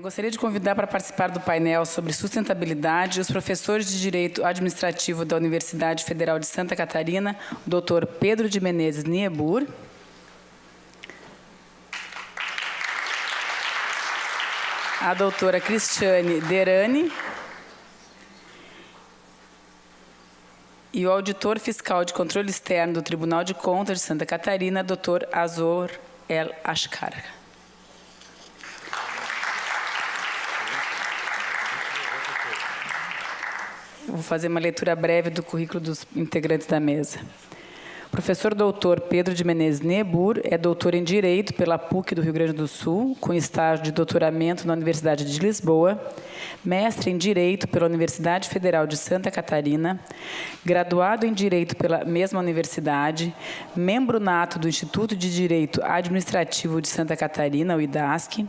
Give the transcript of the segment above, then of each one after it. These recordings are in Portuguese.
Gostaria de convidar para participar do painel sobre sustentabilidade os professores de Direito Administrativo da Universidade Federal de Santa Catarina, o Dr. Pedro de Menezes Niebur, a doutora Cristiane Derani e o auditor fiscal de controle externo do Tribunal de Contas de Santa Catarina, Dr. Azor El Ashkar. Vou fazer uma leitura breve do currículo dos integrantes da mesa. O professor doutor Pedro de Menezes Niebur é doutor em Direito pela PUC do Rio Grande do Sul, com estágio de doutoramento na Universidade de Lisboa, mestre em Direito pela Universidade Federal de Santa Catarina, graduado em Direito pela mesma universidade, membro nato do Instituto de Direito Administrativo de Santa Catarina, o IDASC,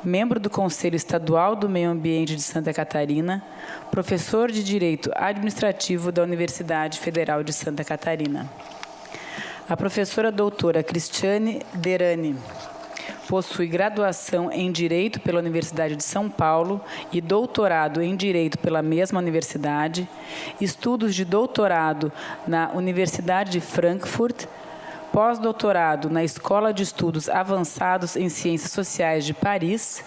membro do Conselho Estadual do Meio Ambiente de Santa Catarina, professor de Direito Administrativo da Universidade Federal de Santa Catarina. A professora doutora Cristiane Derani possui graduação em Direito pela Universidade de São Paulo e doutorado em Direito pela mesma universidade, estudos de doutorado na Universidade de Frankfurt, pós-doutorado na Escola de Estudos Avançados em Ciências Sociais de Paris,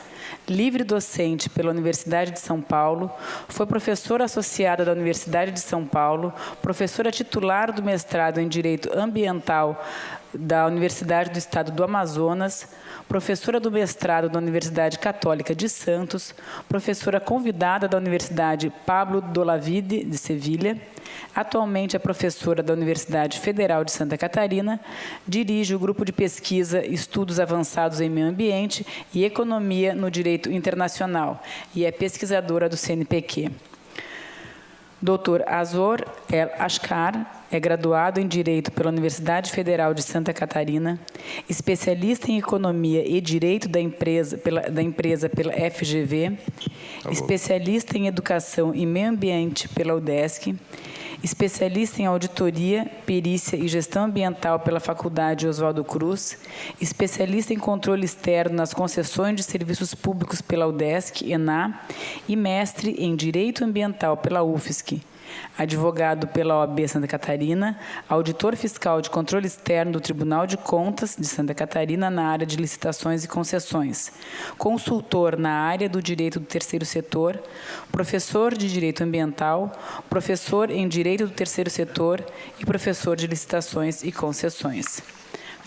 livre docente pela Universidade de São Paulo, foi professora associada da Universidade de São Paulo, professora titular do mestrado em Direito Ambiental da Universidade do Estado do Amazonas, professora do mestrado da Universidade Católica de Santos, professora convidada da Universidade Pablo Dolavide, de Sevilha. Atualmente é professora da Universidade Federal de Santa Catarina, dirige o grupo de pesquisa Estudos Avançados em Meio Ambiente e Economia no Direito Internacional e é pesquisadora do CNPq. Dr. Azor El Ashkar é graduado em Direito pela Universidade Federal de Santa Catarina, especialista em Economia e Direito da empresa pela FGV, especialista em Educação e Meio Ambiente pela UDESC, especialista em Auditoria, Perícia e Gestão Ambiental pela Faculdade Oswaldo Cruz, especialista em Controle Externo nas Concessões de Serviços Públicos pela UDESC, ENA, e mestre em Direito Ambiental pela UFSC. Advogado pela OAB Santa Catarina, auditor fiscal de controle externo do Tribunal de Contas de Santa Catarina na área de licitações e concessões, consultor na área do direito do terceiro setor, professor de direito ambiental, professor em direito do terceiro setor e professor de licitações e concessões.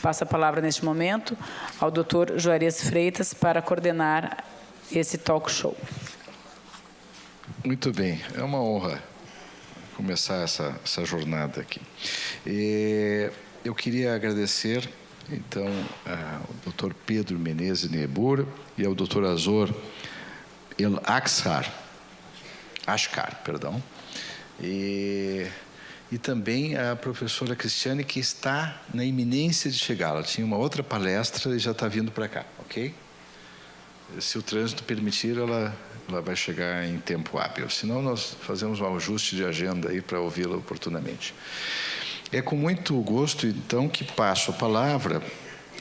Passo a palavra neste momento ao Dr. Juarez Freitas para coordenar esse talk show. Muito bem, é uma honra começar essa jornada aqui. Eu queria agradecer, então, ao Dr. Pedro Menezes Niebur e ao Dr. Azor El Ashkar, perdão, e também a professora Cristiane, que está na iminência de chegar. Ela tinha uma outra palestra e já está vindo para cá, ok? Se o trânsito permitir, ela vai chegar em tempo hábil. Senão, nós fazemos um ajuste de agenda aí para ouvi-la oportunamente. É com muito gosto, então, que passo a palavra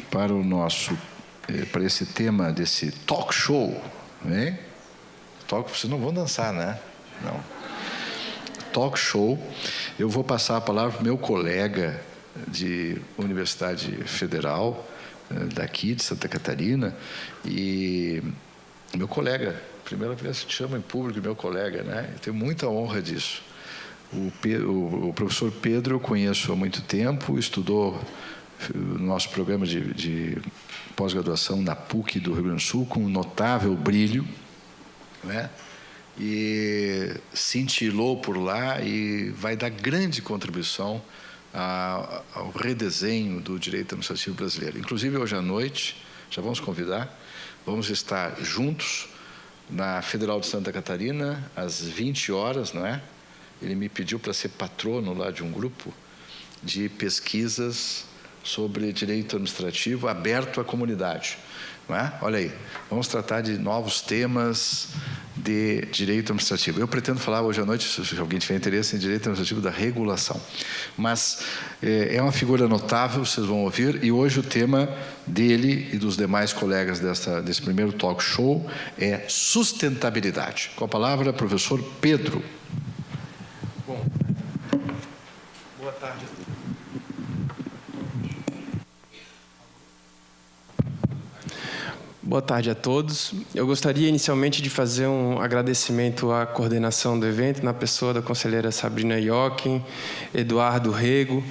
para para esse tema desse talk show, né? Vocês não vão dançar, né? Não. Talk show. Eu vou passar a palavra para o meu colega de Universidade Federal, daqui de Santa Catarina, e meu colega, primeira vez que te chamo em público, meu colega, né? Eu tenho muita honra disso. O professor Pedro eu conheço há muito tempo, estudou no nosso programa de pós-graduação na PUC do Rio Grande do Sul com um notável brilho, né? E cintilou por lá e vai dar grande contribuição ao redesenho do direito administrativo brasileiro. Inclusive, hoje à noite, já vamos convidar, vamos estar juntos na Federal de Santa Catarina, às 20 horas, não é? Ele me pediu para ser patrono lá de um grupo de pesquisas sobre direito administrativo aberto à comunidade, não é? Olha aí, vamos tratar de novos temas de direito administrativo. Eu pretendo falar hoje à noite, se alguém tiver interesse, em direito administrativo da regulação. Mas é uma figura notável, vocês vão ouvir, e hoje o tema dele e dos demais colegas desse primeiro talk show é sustentabilidade. Com a palavra, professor Pedro. Bom, boa tarde a todos. Boa tarde a todos. Eu gostaria inicialmente de fazer um agradecimento à coordenação do evento, na pessoa da conselheira Sabrina Joachim, Eduardo Rego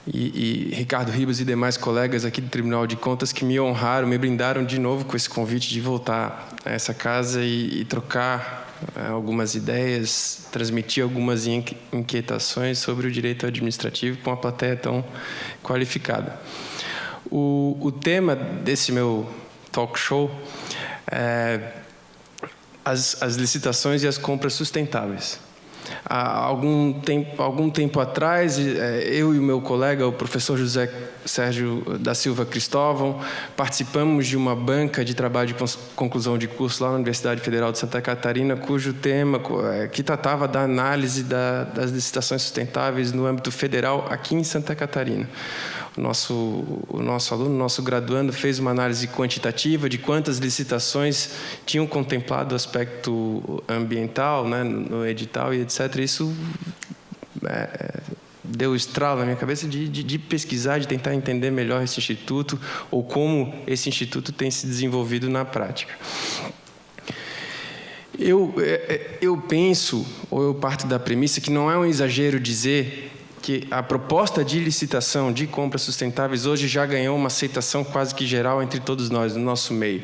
e Ricardo Ribas e demais colegas aqui do Tribunal de Contas que me honraram, me brindaram de novo com esse convite de voltar a essa casa e trocar algumas ideias, transmitir algumas inquietações sobre o direito administrativo com uma plateia tão qualificada. O tema desse meu talk show é as licitações e as compras sustentáveis. Há algum tempo atrás, eu e o meu colega, o professor José Sérgio da Silva Cristóvão, participamos de uma banca de trabalho de conclusão de curso lá na Universidade Federal de Santa Catarina, cujo tema que tratava da análise das licitações sustentáveis no âmbito federal aqui em Santa Catarina. O nosso aluno, nosso graduando, fez uma análise quantitativa de quantas licitações tinham contemplado o aspecto ambiental, né, no edital e etc. Isso deu estralo na minha cabeça de pesquisar, de tentar entender melhor esse instituto ou como esse instituto tem se desenvolvido na prática. Eu penso, ou eu parto da premissa, que não é um exagero dizer que a proposta de licitação de compras sustentáveis hoje já ganhou uma aceitação quase que geral entre todos nós, no nosso meio.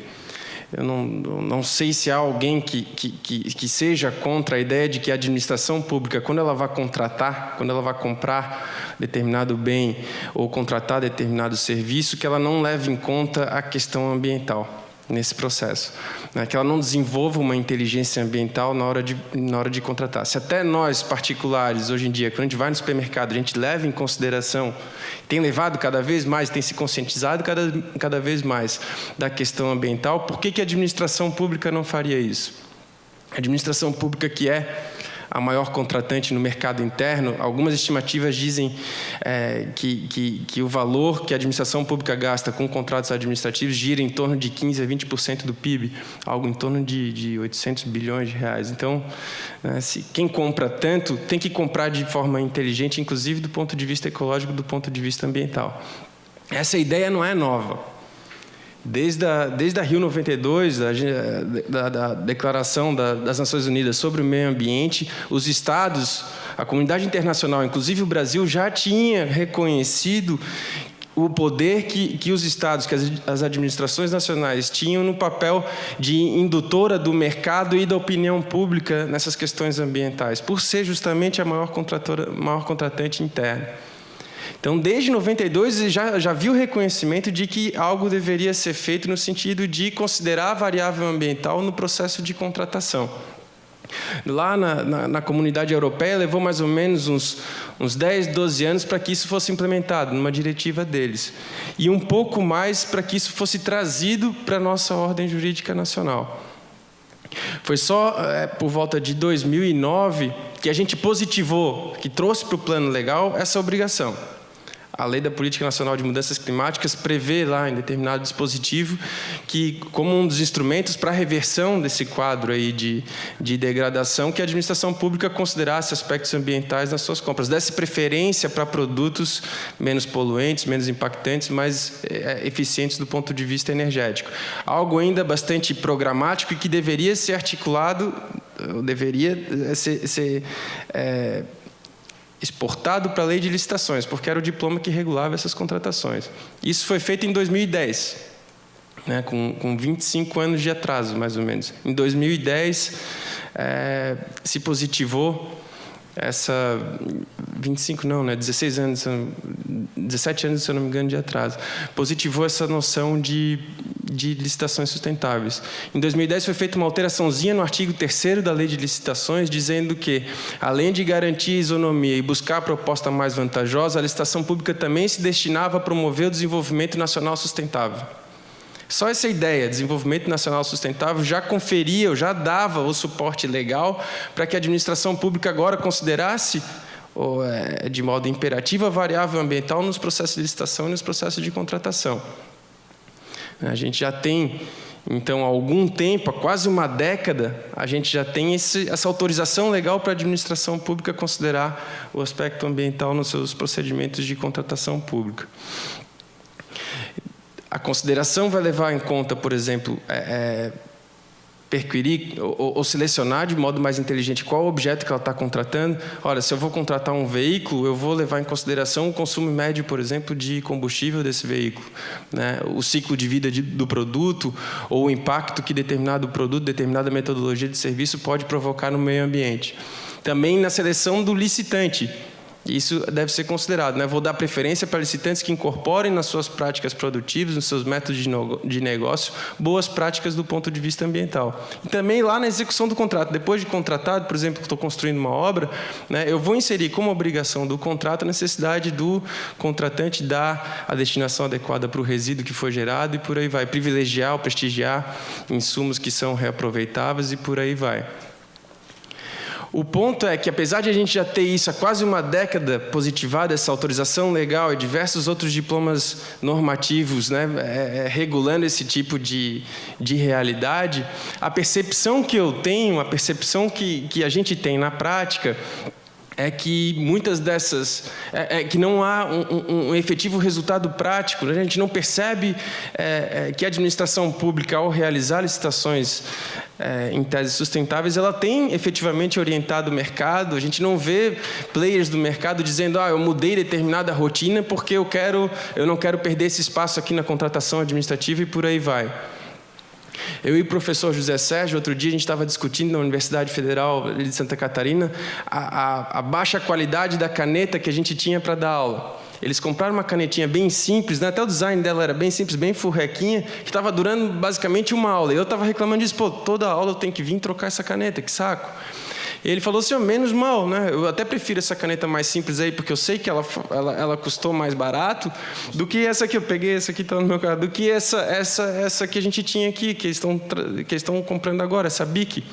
Eu não sei se há alguém que seja contra a ideia de que a administração pública, quando ela vai contratar, quando ela vai comprar determinado bem ou contratar determinado serviço, que ela não leve em conta a questão ambiental nesse processo, né? Que ela não desenvolva uma inteligência ambiental na hora de contratar. Se até nós, particulares, hoje em dia, quando a gente vai no supermercado, a gente leva em consideração, tem levado cada vez mais, tem se conscientizado cada vez mais da questão ambiental, por que a administração pública não faria isso? A administração pública, que é a maior contratante no mercado interno, algumas estimativas dizem que o valor que a administração pública gasta com contratos administrativos gira em torno de 15% a 20% do PIB, algo em torno de 800 bilhões de reais. Então, quem compra tanto tem que comprar de forma inteligente, inclusive do ponto de vista ecológico, do ponto de vista ambiental. Essa ideia não é nova. Desde a Rio 92, da Declaração das Nações Unidas sobre o Meio Ambiente, os Estados, a comunidade internacional, inclusive o Brasil, já tinha reconhecido o poder que os Estados, que as administrações nacionais tinham no papel de indutora do mercado e da opinião pública nessas questões ambientais, por ser justamente a maior contratante interna. Então, desde 92, já viu o reconhecimento de que algo deveria ser feito no sentido de considerar a variável ambiental no processo de contratação. Lá na comunidade europeia, levou mais ou menos uns 10, 12 anos para que isso fosse implementado, numa diretiva deles. E um pouco mais para que isso fosse trazido para a nossa ordem jurídica nacional. Foi só por volta de 2009 que a gente positivou, que trouxe para o plano legal essa obrigação. A Lei da Política Nacional de Mudanças Climáticas prevê lá em determinado dispositivo que, como um dos instrumentos para a reversão desse quadro aí de degradação, que a administração pública considerasse aspectos ambientais nas suas compras, desse preferência para produtos menos poluentes, menos impactantes, mais eficientes do ponto de vista energético. Algo ainda bastante programático e que deveria ser articulado, deveria ser exportado para a lei de licitações, porque era o diploma que regulava essas contratações. Isso foi feito em 2010, né, com 25 anos de atraso, mais ou menos. Em 2010, se positivou essa... 25 não, né? 16 anos, 17 anos, se eu não me engano, de atraso. Positivou essa noção de licitações sustentáveis. Em 2010 foi feita uma alteraçãozinha no artigo 3º da Lei de Licitações, dizendo que, além de garantir a isonomia e buscar a proposta mais vantajosa, a licitação pública também se destinava a promover o desenvolvimento nacional sustentável. Só essa ideia, desenvolvimento nacional sustentável, já conferia, ou já dava o suporte legal para que a administração pública agora considerasse, de modo imperativo, a variável ambiental nos processos de licitação e nos processos de contratação. A gente já tem, então, há algum tempo, há quase uma década, a gente já tem essa autorização legal para a administração pública considerar o aspecto ambiental nos seus procedimentos de contratação pública. A consideração vai levar em conta, por exemplo, perquirir ou selecionar de modo mais inteligente qual o objeto que ela está contratando. Olha, se eu vou contratar um veículo, eu vou levar em consideração o consumo médio, por exemplo, de combustível desse veículo, né? O ciclo de vida do produto ou o impacto que determinado produto, determinada metodologia de serviço pode provocar no meio ambiente. Também na seleção do licitante. Isso deve ser considerado, né? Vou dar preferência para licitantes que incorporem nas suas práticas produtivas, nos seus métodos de negócio, boas práticas do ponto de vista ambiental. E também lá na execução do contrato, depois de contratado, por exemplo, estou construindo uma obra, né, eu vou inserir como obrigação do contrato a necessidade do contratante dar a destinação adequada para o resíduo que foi gerado e por aí vai. Privilegiar ou prestigiar insumos que são reaproveitáveis e por aí vai. O ponto é que, apesar de a gente já ter isso há quase uma década positivada, essa autorização legal e diversos outros diplomas normativos, né, regulando esse tipo de realidade, a percepção que eu tenho, a percepção que a gente tem na prática, é que muitas dessas, que não há um efetivo resultado prático, né? A gente não percebe que a administração pública, ao realizar licitações em teses sustentáveis, ela tem efetivamente orientado o mercado. A gente não vê players do mercado dizendo, eu mudei determinada rotina porque eu não quero perder esse espaço aqui na contratação administrativa e por aí vai. Eu e o professor José Sérgio, outro dia, a gente estava discutindo na Universidade Federal de Santa Catarina a baixa qualidade da caneta que a gente tinha para dar aula. Eles compraram uma canetinha bem simples, né? Até o design dela era bem simples, bem furrequinha, que estava durando basicamente uma aula. E eu estava reclamando disso, toda aula eu tenho que vir trocar essa caneta, que saco. E ele falou assim, menos mal, né? Eu até prefiro essa caneta mais simples aí, porque eu sei que ela custou mais barato do que essa que eu peguei, essa aqui está no meu carro, do que essa que a gente tinha aqui, que eles estão comprando agora, essa Bic. Ele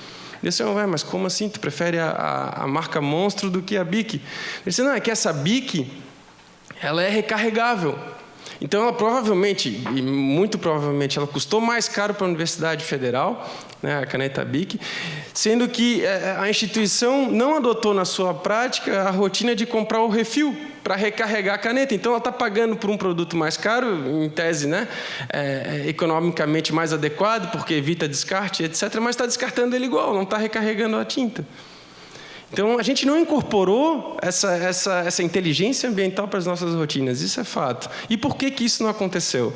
disse, mas como assim? Tu prefere a marca Monstro do que a Bic? Ele disse, não, é que essa Bic, ela é recarregável. Então, ela provavelmente, e muito provavelmente, ela custou mais caro para a Universidade Federal, né, a caneta Bic, sendo que a instituição não adotou na sua prática a rotina de comprar o refil para recarregar a caneta. Então, ela está pagando por um produto mais caro, em tese, né, economicamente mais adequado, porque evita descarte, etc., mas está descartando ele igual, não está recarregando a tinta. Então, a gente não incorporou essa inteligência ambiental para as nossas rotinas, isso é fato. E por que isso não aconteceu?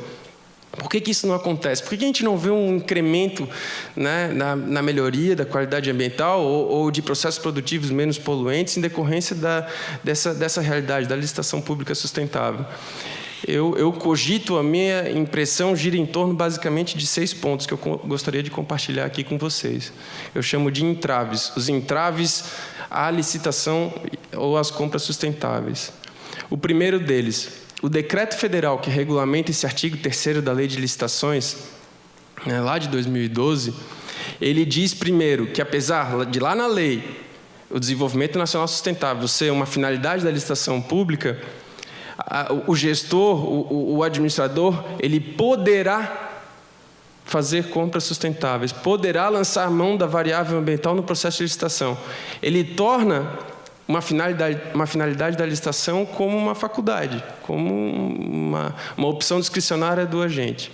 Por que isso não acontece? Por que a gente não vê um incremento, né, na melhoria da qualidade ambiental ou de processos produtivos menos poluentes em decorrência dessa realidade, da licitação pública sustentável? Eu cogito, a minha impressão gira em torno basicamente de 6 pontos que eu gostaria de compartilhar aqui com vocês. Eu chamo de entraves. Os entraves à licitação ou às compras sustentáveis. O primeiro deles, o decreto federal que regulamenta esse artigo 3º da Lei de Licitações, né, lá de 2012, ele diz primeiro que, apesar de lá na lei o desenvolvimento nacional sustentável ser uma finalidade da licitação pública, o gestor, o administrador, ele poderá fazer compras sustentáveis, poderá lançar mão da variável ambiental no processo de licitação. Ele torna uma finalidade da licitação como uma faculdade, como uma opção discricionária do agente.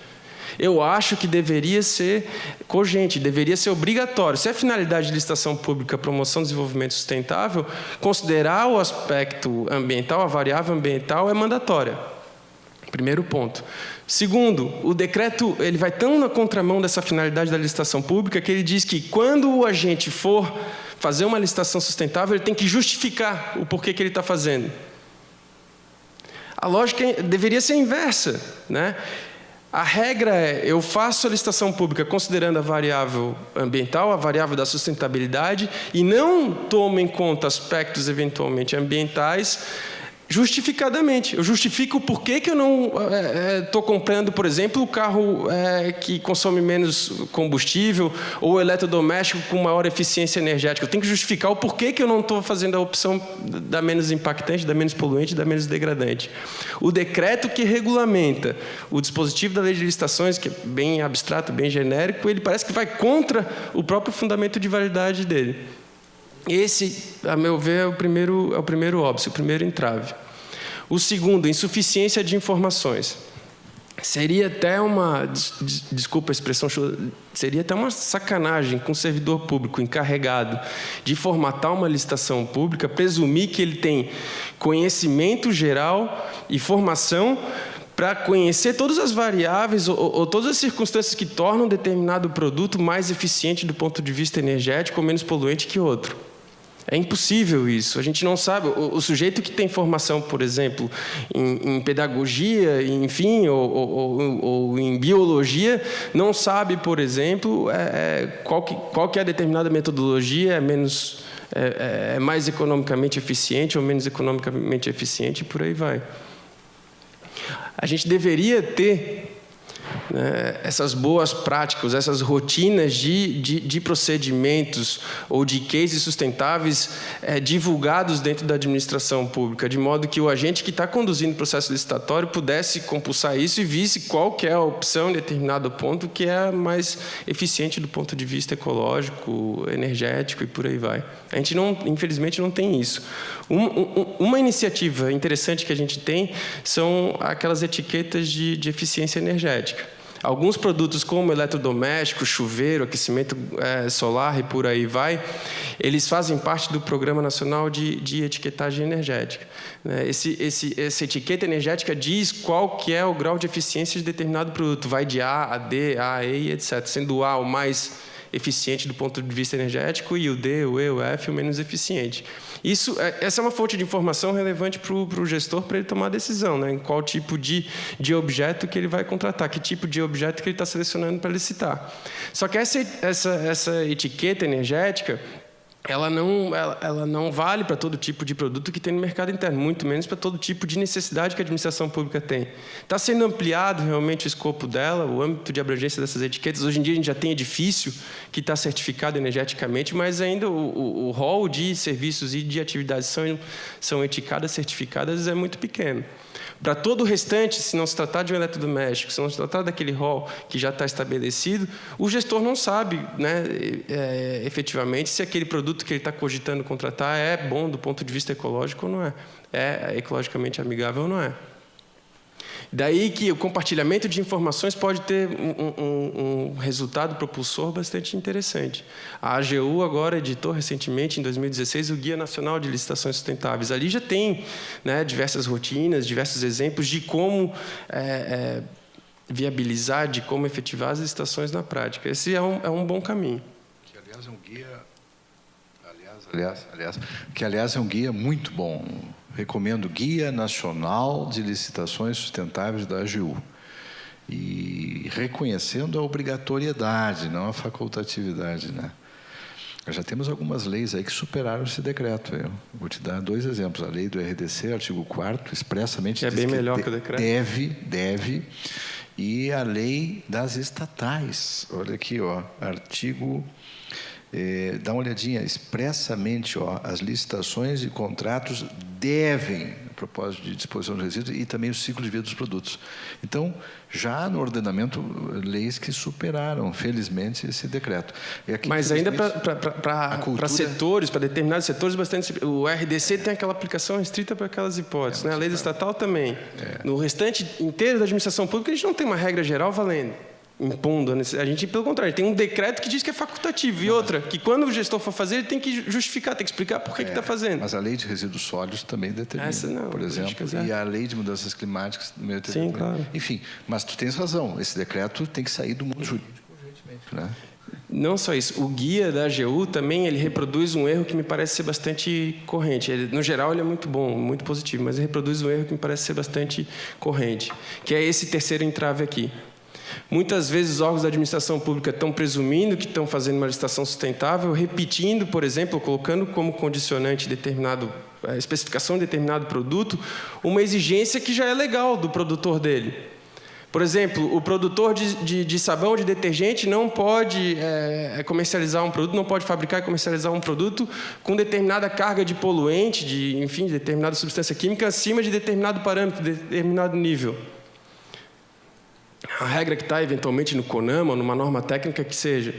Eu acho que deveria ser cogente, deveria ser obrigatório. Se é finalidade de licitação pública, promoção do desenvolvimento sustentável, considerar o aspecto ambiental, a variável ambiental, é mandatória. Primeiro ponto. Segundo, o decreto ele vai tão na contramão dessa finalidade da licitação pública que ele diz que quando o agente for fazer uma licitação sustentável, ele tem que justificar o porquê que ele está fazendo. A lógica deveria ser inversa, né? A regra é, eu faço a licitação pública considerando a variável ambiental, a variável da sustentabilidade, e não tomo em conta aspectos eventualmente ambientais, justificadamente. Eu justifico por que eu não estou comprando, por exemplo, o carro que consome menos combustível ou eletrodoméstico com maior eficiência energética. Eu tenho que justificar o porquê que eu não estou fazendo a opção da menos impactante, da menos poluente, da menos degradante. O decreto que regulamenta o dispositivo da lei de licitações, que é bem abstrato, bem genérico, ele parece que vai contra o próprio fundamento de validade dele. Esse, a meu ver, é o primeiro óbice, o primeiro entrave. O segundo, insuficiência de informações. Seria até uma, desculpa a expressão, seria até uma sacanagem com o servidor público encarregado de formatar uma licitação pública, presumir que ele tem conhecimento geral e formação para conhecer todas as variáveis ou todas as circunstâncias que tornam determinado produto mais eficiente do ponto de vista energético ou menos poluente que outro. É impossível isso. A gente não sabe. O sujeito que tem formação, por exemplo, em pedagogia, enfim, ou em biologia, não sabe, por exemplo, qual que é a determinada metodologia é mais economicamente eficiente ou menos economicamente eficiente, e por aí vai. A gente deveria ter essas boas práticas, essas rotinas de procedimentos ou de cases sustentáveis divulgados dentro da administração pública, de modo que o agente que está conduzindo o processo licitatório pudesse compulsar isso e visse qual que é a opção em determinado ponto que é a mais eficiente do ponto de vista ecológico, energético e por aí vai. A gente, infelizmente, não tem isso. Uma iniciativa interessante que a gente tem são aquelas etiquetas de eficiência energética. Alguns produtos como eletrodoméstico, chuveiro, aquecimento solar e por aí vai, eles fazem parte do Programa Nacional de Etiquetagem Energética. Essa etiqueta energética diz qual que é o grau de eficiência de determinado produto. Vai de A a D, A a E, etc. Sendo o A o mais eficiente do ponto de vista energético e o D, o E, o F o menos eficiente. Essa é uma fonte de informação relevante para o gestor para ele tomar a decisão, em qual tipo de objeto que ele vai contratar, que tipo de objeto que ele está selecionando para licitar. Só que essa etiqueta energética, ela não vale para todo tipo de produto que tem no mercado interno, muito menos para todo tipo de necessidade que a administração pública tem. Está sendo ampliado realmente o escopo dela, o âmbito de abrangência dessas etiquetas. Hoje em dia a gente já tem edifício que está certificado energeticamente, mas ainda o rol de serviços e de atividades são etiquetadas, certificadas, é muito pequeno. Para todo o restante, se não se tratar de um eletrodoméstico, se não se tratar daquele rol que já está estabelecido, o gestor não sabe, efetivamente, se aquele produto que ele está cogitando contratar é bom do ponto de vista ecológico ou não é ecologicamente amigável ou não é. Daí que o compartilhamento de informações pode ter um resultado propulsor bastante interessante. A AGU agora editou recentemente, em 2016, o Guia Nacional de Licitações Sustentáveis. Ali já tem diversas rotinas, diversos exemplos de como viabilizar, de como efetivar as licitações na prática. Esse é um bom caminho. Que, aliás, é um guia... Aliás, é um guia muito bom. Recomendo Guia Nacional de Licitações Sustentáveis da AGU. E reconhecendo a obrigatoriedade, não a facultatividade, Nós já temos algumas leis aí que superaram esse decreto. Eu vou te dar 2 exemplos. A lei do RDC, artigo 4º, expressamente diz bem que melhor que o decreto. Deve. E a lei das estatais. Olha aqui, artigo... dá uma olhadinha, expressamente, as licitações e contratos devem, a propósito de disposição de resíduos, e também o ciclo de vida dos produtos. Então, já no ordenamento, leis que superaram, felizmente, esse decreto. Aqui, mas ainda para setores, para determinados setores, bastante. O RDC tem aquela aplicação restrita para aquelas hipóteses. A lei estatal também. No restante inteiro da administração pública, a gente não tem uma regra geral valendo. Impondo a gente, pelo contrário, tem um decreto que diz que é facultativo e outra que quando o gestor for fazer ele tem que justificar, tem que explicar por que está fazendo. Mas a lei de resíduos sólidos também determina, por exemplo, e a lei de mudanças climáticas do meio ambiente. Sim, claro. Enfim, mas tu tens razão, esse decreto tem que sair do mundo jurídico urgentemente, Não só isso, o guia da AGU também ele reproduz um erro que me parece ser bastante corrente. No geral ele é muito bom, muito positivo, mas ele reproduz um erro que me parece ser bastante corrente, que é esse terceiro entrave aqui. Muitas vezes os órgãos da administração pública estão presumindo que estão fazendo uma licitação sustentável, repetindo, por exemplo, colocando como condicionante a especificação de determinado produto, uma exigência que já é legal do produtor dele. Por exemplo, o produtor de sabão, de detergente, não pode comercializar um produto, não pode fabricar e comercializar um produto com determinada carga de poluente, de determinada substância química acima de determinado parâmetro, de determinado nível. A regra que está, eventualmente, no CONAMA, numa norma técnica que seja.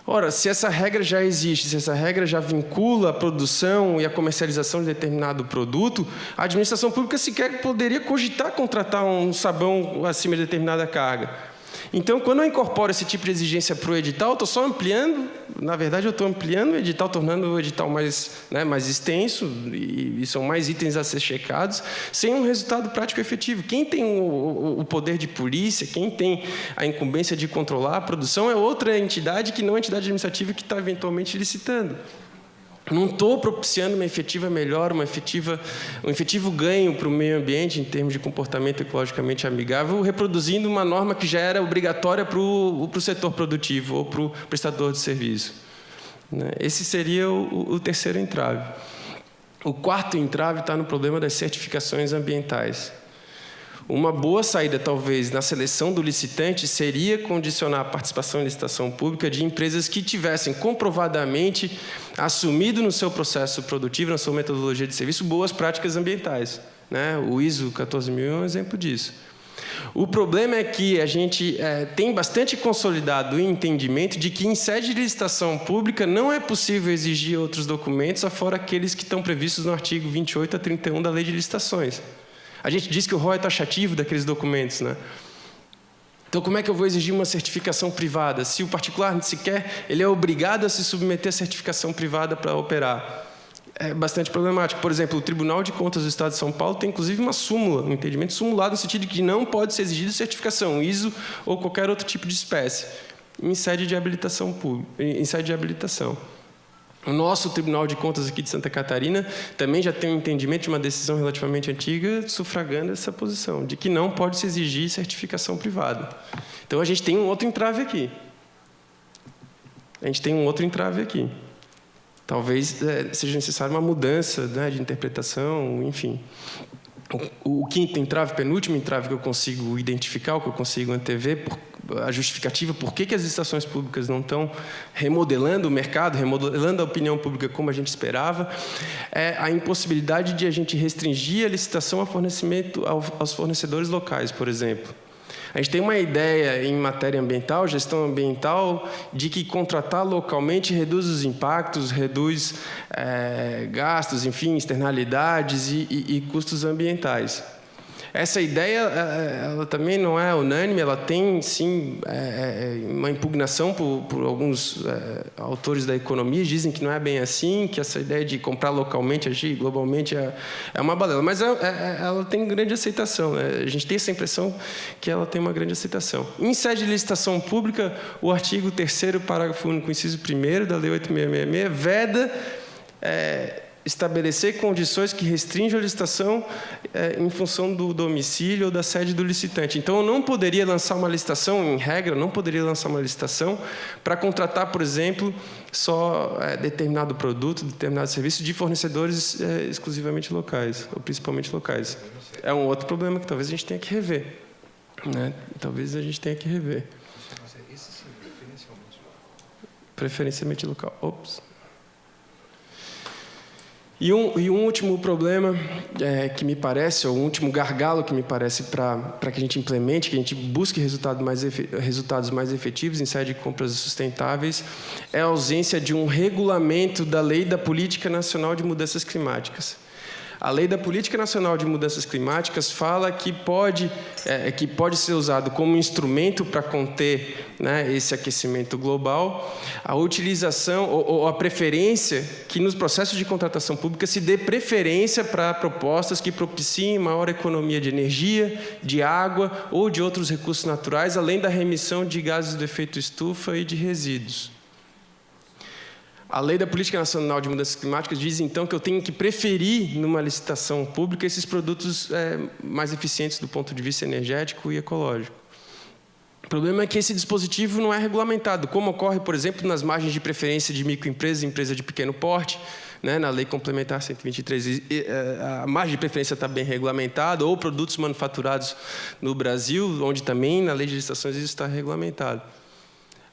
Ora, se essa regra já existe, se essa regra já vincula a produção e a comercialização de determinado produto, a administração pública sequer poderia cogitar contratar um sabão acima de determinada carga. Então, quando eu incorporo esse tipo de exigência para o edital, eu estou só ampliando, na verdade, eu estou ampliando o edital, tornando o edital mais extenso, e são mais itens a ser checados, sem um resultado prático efetivo. Quem tem o poder de polícia, quem tem a incumbência de controlar a produção é outra entidade que não é a entidade administrativa que está eventualmente licitando. Não estou propiciando uma efetiva melhora, um efetivo ganho para o meio ambiente em termos de comportamento ecologicamente amigável, reproduzindo uma norma que já era obrigatória para o setor produtivo ou para o prestador de serviço. Esse seria o terceiro entrave. O quarto entrave está no problema das certificações ambientais. Uma boa saída, talvez, na seleção do licitante seria condicionar a participação em licitação pública de empresas que tivessem comprovadamente assumido no seu processo produtivo, na sua metodologia de serviço, boas práticas ambientais. O ISO 14001 é um exemplo disso. O problema é que a gente tem bastante consolidado o entendimento de que, em sede de licitação pública, não é possível exigir outros documentos, afora aqueles que estão previstos no artigo 28 a 31 da Lei de Licitações. A gente diz que o rol é taxativo daqueles documentos, Então, como é que eu vou exigir uma certificação privada? Se o particular sequer ele é obrigado a se submeter à certificação privada para operar. É bastante problemático. Por exemplo, o Tribunal de Contas do Estado de São Paulo tem, inclusive, uma súmula, um entendimento simulado no sentido de que não pode ser exigida certificação, ISO ou qualquer outro tipo de espécie, em sede de habilitação pública, em sede de habilitação. O nosso Tribunal de Contas aqui de Santa Catarina também já tem um entendimento de uma decisão relativamente antiga sufragando essa posição, de que não pode se exigir certificação privada. Então, a gente tem um outro entrave aqui. Talvez seja necessária uma mudança de interpretação, enfim. O quinto entrave, penúltimo entrave que eu consigo identificar, o que eu consigo antever, a justificativa por que as licitações públicas não estão remodelando o mercado, remodelando a opinião pública como a gente esperava, é a impossibilidade de a gente restringir a licitação ao fornecimento aos fornecedores locais, por exemplo. A gente tem uma ideia em matéria ambiental, gestão ambiental, de que contratar localmente reduz os impactos, reduz gastos, enfim, externalidades e custos ambientais. Essa ideia ela também não é unânime, ela tem, sim, uma impugnação por alguns autores da economia, dizem que não é bem assim, que essa ideia de comprar localmente, agir globalmente é uma balela. Mas ela tem grande aceitação. A gente tem essa impressão que ela tem uma grande aceitação. Em sede de licitação pública, o artigo 3º, parágrafo único, inciso 1º da Lei 8.666, veda estabelecer condições que restringem a licitação em função do domicílio ou da sede do licitante. Então, eu não poderia lançar uma licitação, em regra, não poderia lançar uma licitação para contratar, por exemplo, só determinado produto, determinado serviço de fornecedores exclusivamente locais, ou principalmente locais. É um outro problema que talvez a gente tenha que rever. Talvez a gente tenha que rever. Preferencialmente local. Ops. E um último problema que me parece, ou um último gargalo que me parece para que a gente implemente, que a gente busque resultados mais efetivos em sede de compras sustentáveis, é a ausência de um regulamento da Lei da Política Nacional de Mudanças Climáticas. A Lei da Política Nacional de Mudanças Climáticas fala que pode ser usado como instrumento para conter esse aquecimento global, a utilização ou a preferência que nos processos de contratação pública se dê preferência para propostas que propiciem maior economia de energia, de água ou de outros recursos naturais, além da remissão de gases do efeito estufa e de resíduos. A Lei da Política Nacional de Mudanças Climáticas diz, então, que eu tenho que preferir, numa licitação pública, esses produtos mais eficientes do ponto de vista energético e ecológico. problema é que esse dispositivo não é regulamentado, como ocorre, por exemplo, nas margens de preferência de microempresas e empresa de pequeno porte, né, na Lei Complementar 123. A margem de preferência está bem regulamentada, ou produtos manufaturados no Brasil, onde também na Lei de Licitações isso está regulamentado.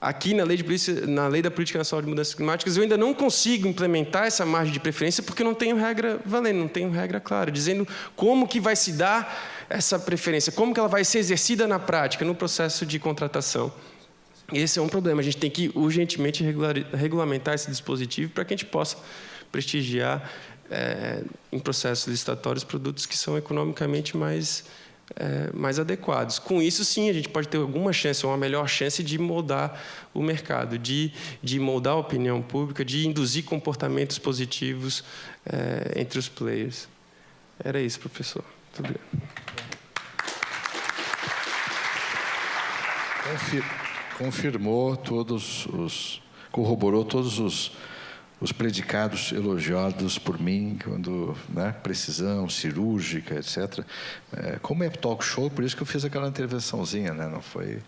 Aqui, na Lei da Política Nacional de Mudanças Climáticas, eu ainda não consigo implementar essa margem de preferência porque eu não tenho regra valendo, não tenho regra clara, dizendo como que vai se dar essa preferência, como que ela vai ser exercida na prática, no processo de contratação. Esse é um problema. A gente tem que urgentemente regulamentar esse dispositivo para que a gente possa prestigiar em processos licitatórios produtos que são economicamente mais adequados. Com isso, sim, a gente pode ter alguma chance, ou uma melhor chance de moldar o mercado, de moldar a opinião pública, de induzir comportamentos positivos entre os players. Era isso, professor. Muito obrigado. Corroborou todos os predicados elogiados por mim, quando, né, precisão cirúrgica, etc. Como é talk show, por isso que eu fiz aquela intervençãozinha, né? Não foi...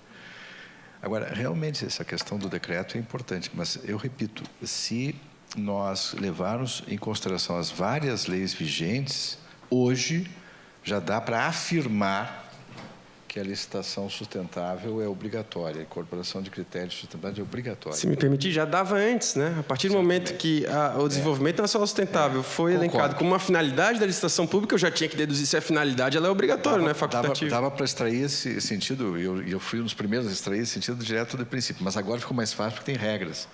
Agora, realmente, essa questão do decreto é importante, mas eu repito, se nós levarmos em consideração as várias leis vigentes, hoje já dá para afirmar que a licitação sustentável é obrigatória, a incorporação de critérios de sustentabilidade é obrigatória. Se me permitir, já dava antes, né? A partir do momento que o desenvolvimento nacional sustentável foi elencado como uma finalidade da licitação pública, eu já tinha que deduzir se a finalidade ela é obrigatória, não é facultativa. Dava para extrair esse sentido, eu fui um dos primeiros a extrair esse sentido direto do princípio, mas agora ficou mais fácil porque tem regras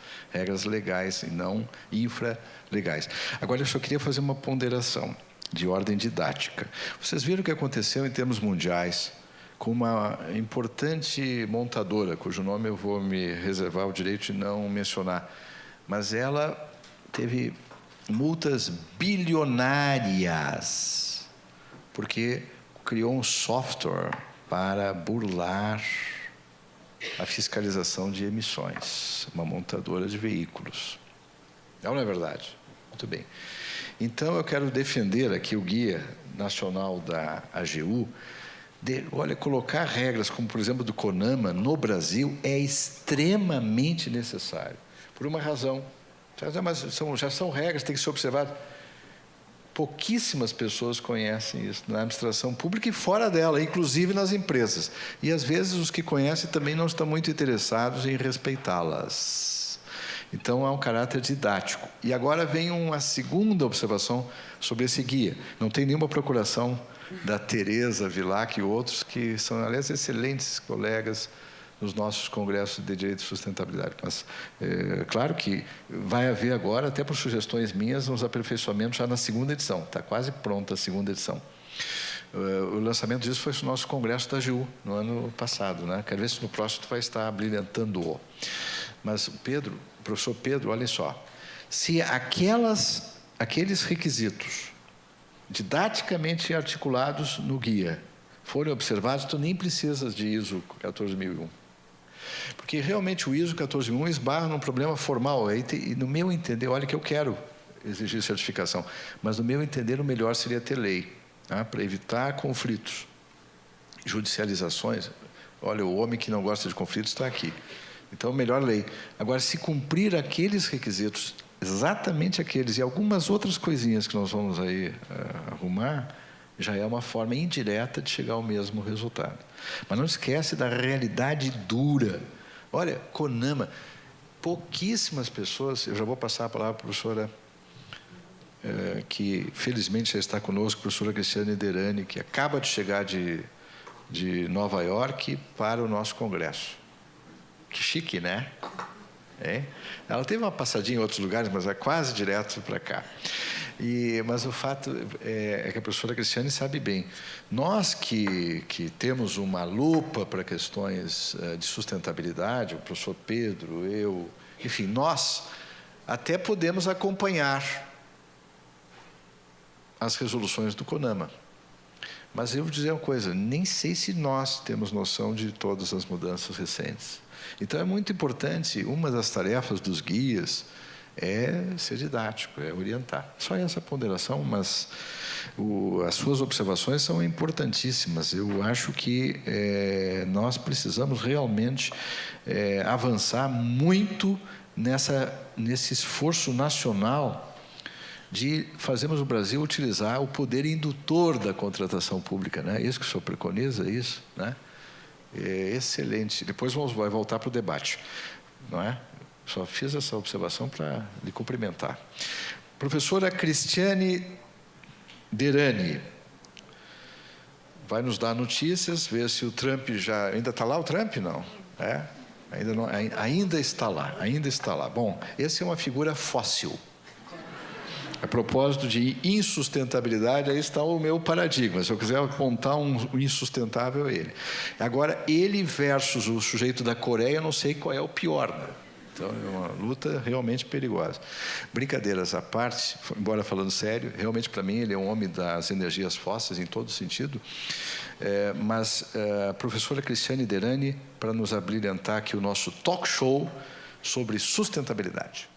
legais e não infralegais. Agora, eu só queria fazer uma ponderação de ordem didática. Vocês viram o que aconteceu em termos mundiais com uma importante montadora, cujo nome eu vou me reservar o direito de não mencionar, mas ela teve multas bilionárias, porque criou um software para burlar a fiscalização de emissões, uma montadora de veículos. Não é verdade? Muito bem. Então, eu quero defender aqui o Guia Nacional da AGU. Olha, colocar regras como, por exemplo, do CONAMA no Brasil é extremamente necessário, por uma razão. Mas já são regras, tem que ser observado. Pouquíssimas pessoas conhecem isso na administração pública e fora dela, inclusive nas empresas. E, às vezes, os que conhecem também não estão muito interessados em respeitá-las. Então, há um caráter didático. E agora vem uma segunda observação sobre esse guia. Não tem nenhuma procuração da Tereza Vilac e outros que são, aliás, excelentes colegas nos nossos congressos de direito e sustentabilidade. Mas, claro que vai haver agora, até por sugestões minhas, uns aperfeiçoamentos já na segunda edição. Está quase pronta a segunda edição. O lançamento disso foi no nosso congresso da AGU, no ano passado, né? Quero ver se no próximo tu vai estar brilhantando-o. Mas, o professor Pedro, olha só. Se aqueles requisitos didaticamente articulados no guia forem observados, tu nem precisas de ISO 14001. Porque realmente o ISO 14001 esbarra num problema formal. E no meu entender, olha que eu quero exigir certificação, mas no meu entender o melhor seria ter lei, tá? Para evitar conflitos, judicializações. Olha, o homem que não gosta de conflitos está aqui. Então, melhor lei. Agora, se cumprir aqueles requisitos, exatamente aqueles e algumas outras coisinhas que nós vamos aí arrumar, já é uma forma indireta de chegar ao mesmo resultado. Mas não esquece da realidade dura. Olha, CONAMA, pouquíssimas pessoas, eu já vou passar a palavra para a professora, que felizmente já está conosco, a professora Cristiane Derani, que acaba de chegar de Nova York para o nosso congresso. Que chique, né? Ela teve uma passadinha em outros lugares, mas é quase direto para cá. Mas o fato é que a professora Cristiane sabe bem. Nós que temos uma lupa para questões de sustentabilidade, o professor Pedro, eu, enfim, nós até podemos acompanhar as resoluções do CONAMA. Mas eu vou dizer uma coisa, nem sei se nós temos noção de todas as mudanças recentes. Então, é muito importante, uma das tarefas dos guias é ser didático, é orientar. Só essa ponderação, mas As suas observações são importantíssimas. Eu acho que nós precisamos realmente avançar muito nesse esforço nacional de fazermos o Brasil utilizar o poder indutor da contratação pública, né? Isso que o senhor preconiza, isso, né? É excelente. Depois vai voltar para o debate, não é? Só fiz essa observação para lhe cumprimentar. Professora Cristiane Derani vai nos dar notícias, ver se o Trump já... Ainda está lá o Trump? Não. Ainda não, ainda está lá, ainda está lá. Bom, essa é uma figura fóssil. A propósito de insustentabilidade, aí está o meu paradigma. Se eu quiser apontar um insustentável, é ele. Agora, ele versus o sujeito da Coreia, eu não sei qual é o pior, né? Então, é uma luta realmente perigosa. Brincadeiras à parte, embora falando sério, realmente, para mim, ele é um homem das energias fósseis, em todo sentido. Mas a professora Cristiane Derani, para nos abrilhantar aqui o nosso talk show sobre sustentabilidade.